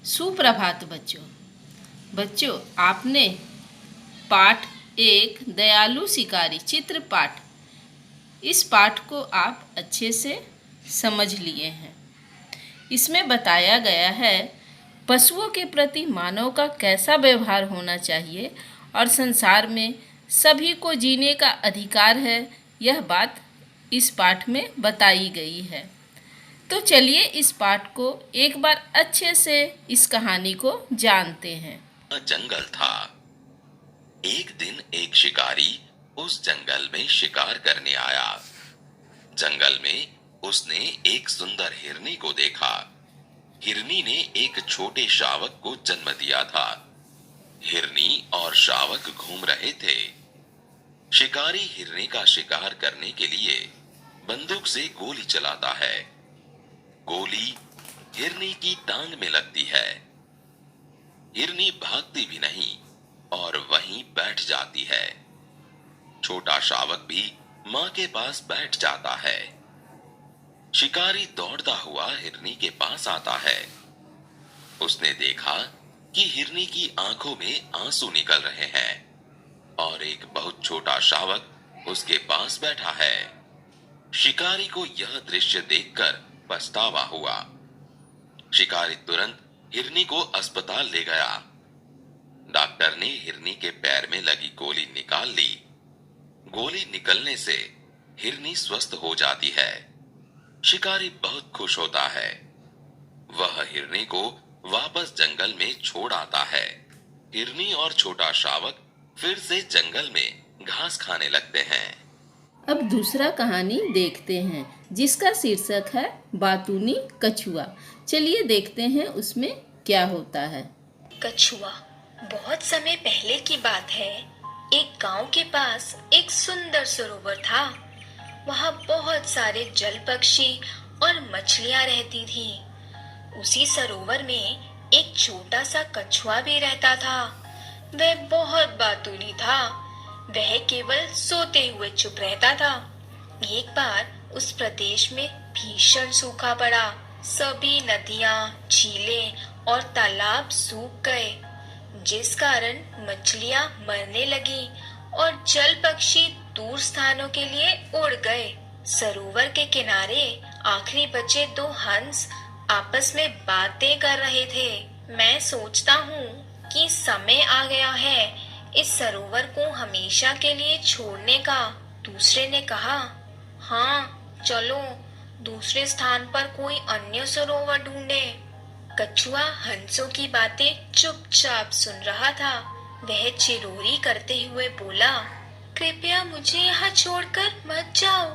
सुप्रभात बच्चों, आपने पाठ एक दयालु शिकारी चित्र पाठ, इस पाठ को आप अच्छे से समझ लिए हैं। इसमें बताया गया है पशुओं के प्रति मानव का कैसा व्यवहार होना चाहिए और संसार में सभी को जीने का अधिकार है। यह बात इस पाठ में बताई गई है। तो चलिए इस पाठ को एक बार अच्छे से इस कहानी को जानते हैं। जंगल था। एक दिन एक शिकारी उस जंगल में शिकार करने आया। जंगल में उसने एक सुंदर हिरनी को देखा। हिरनी ने एक छोटे शावक को जन्म दिया था। हिरनी और शावक घूम रहे थे। शिकारी हिरनी का शिकार करने के लिए बंदूक से गोली चलाता है। गोली हिरनी की टांग में लगती है। हिरनी भागती भी नहीं और वहीं बैठ जाती है। छोटा शावक भी मां के पास बैठ जाता है। शिकारी दौड़ता हुआ हिरनी के पास आता है। उसने देखा कि हिरनी की आंखों में आंसू निकल रहे हैं और एक बहुत छोटा शावक उसके पास बैठा है। शिकारी को यह दृश्य देखकर पछतावा हुआ। शिकारी तुरंत हिरनी को अस्पताल ले गया। डॉक्टर ने हिरनी के पैर में लगी गोली निकाल ली। गोली निकलने से हिरनी स्वस्थ हो जाती है। शिकारी बहुत खुश होता है। वह हिरनी को वापस जंगल में छोड़ आता है। हिरनी और छोटा शावक फिर से जंगल में घास खाने लगते हैं। अब दूसरा कहानी देखते हैं जिसका शीर्षक है बातूनी कछुआ। चलिए देखते हैं उसमें क्या होता है। कछुआ। बहुत समय पहले की बात है। एक गांव के पास एक सुंदर सरोवर था। वहां बहुत सारे जल पक्षी और मछलियां रहती थी। उसी सरोवर में एक छोटा सा कछुआ भी रहता था। वह बहुत बातूनी था। वह केवल सोते हुए चुप रहता था। एक बार उस प्रदेश में भीषण सूखा पड़ा। सभी नदियां, झीलें और तालाब सूख गए, जिस कारण मछलियां मरने लगी और जल पक्षी दूर स्थानों के लिए उड़ गए। सरोवर के किनारे आखिरी बचे दो हंस आपस में बातें कर रहे थे। मैं सोचता हूँ कि समय आ गया है इस सरोवर को हमेशा के लिए छोड़ने का। दूसरे ने कहा, हाँ चलो दूसरे स्थान पर कोई अन्य सरोवर ढूंढे। कछुआ हंसों की बातें चुपचाप सुन रहा था। वह चिरोरी करते हुए बोला, कृपया मुझे यहाँ छोड़कर मत जाओ।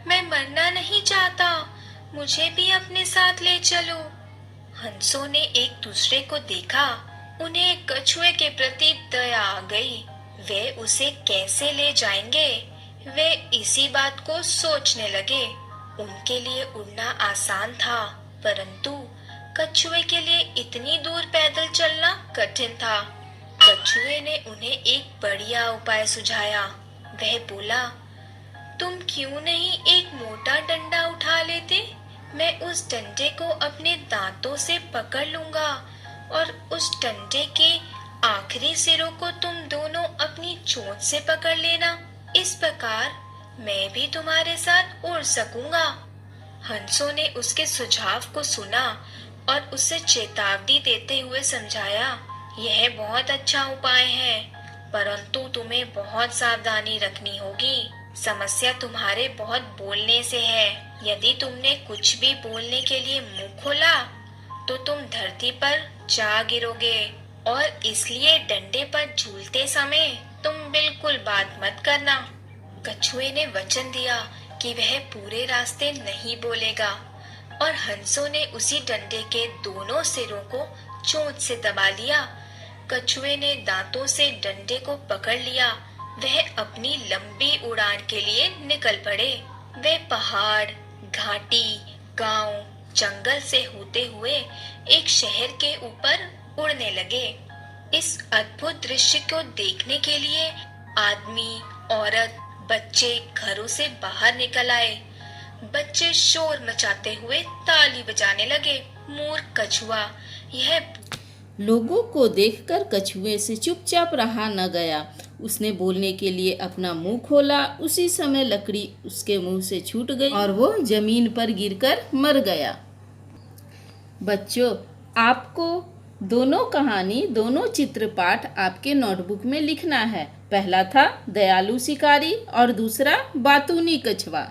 मैं मरना नहीं चाहता। मुझे भी अपने साथ ले चलो। हंसों ने एक दूसरे को देखा। उन्हें कछुए के प्रति दया आ गई। वे उसे कैसे ले जाएंगे, वे इसी बात को सोचने लगे। उनके लिए उड़ना आसान था, परंतु कछुए के लिए इतनी दूर पैदल चलना कठिन था। कछुए ने उन्हें एक बढ़िया उपाय सुझाया। वह बोला, तुम क्यों नहीं एक मोटा डंडा उठा लेते? मैं उस डंडे को अपने दांतों से पकड़ लूंगा और उस डंडे के आखिरी सिरों को तुम दोनों अपनी चोंच से पकड़ लेना। इस प्रकार मैं भी तुम्हारे साथ उड़ सकूंगा। हंसों ने उसके सुझाव को सुना और उसे चेतावनी देते हुए समझाया, यह बहुत अच्छा उपाय है, परंतु तुम्हें बहुत सावधानी रखनी होगी। समस्या तुम्हारे बहुत बोलने से है। यदि तुमने कुछ भी बोलने के लिए मुंह खोला तो तुम धरती पर जा गिरोगे, और इसलिए डंडे पर झूलते समय तुम बिल्कुल बात मत करना। कछुए ने वचन दिया कि वह पूरे रास्ते नहीं बोलेगा, और हंसों ने उसी डंडे के दोनों सिरों को चोंच से दबा लिया। कछुए ने दांतों से डंडे को पकड़ लिया। वह अपनी लंबी उड़ान के लिए निकल पड़े। वे पहाड़, घाटी, गांव, जंगल से होते हुए एक शहर के ऊपर उड़ने लगे। इस अद्भुत दृश्य को देखने के लिए आदमी, औरत, बच्चे घरों से बाहर निकल आए। बच्चे शोर मचाते हुए ताली बजाने लगे। मूर्ख कछुआ, यह लोगों को देखकर कछुए से चुपचाप रहा न गया। उसने बोलने के लिए अपना मुंह खोला। उसी समय लकड़ी उसके मुंह से छूट गई और वो जमीन पर गिरकर मर गया। बच्चों, आपको दोनों कहानी, दोनों चित्रपाठ आपके नोटबुक में लिखना है। पहला था दयालु शिकारी और दूसरा बातूनी कछुआ।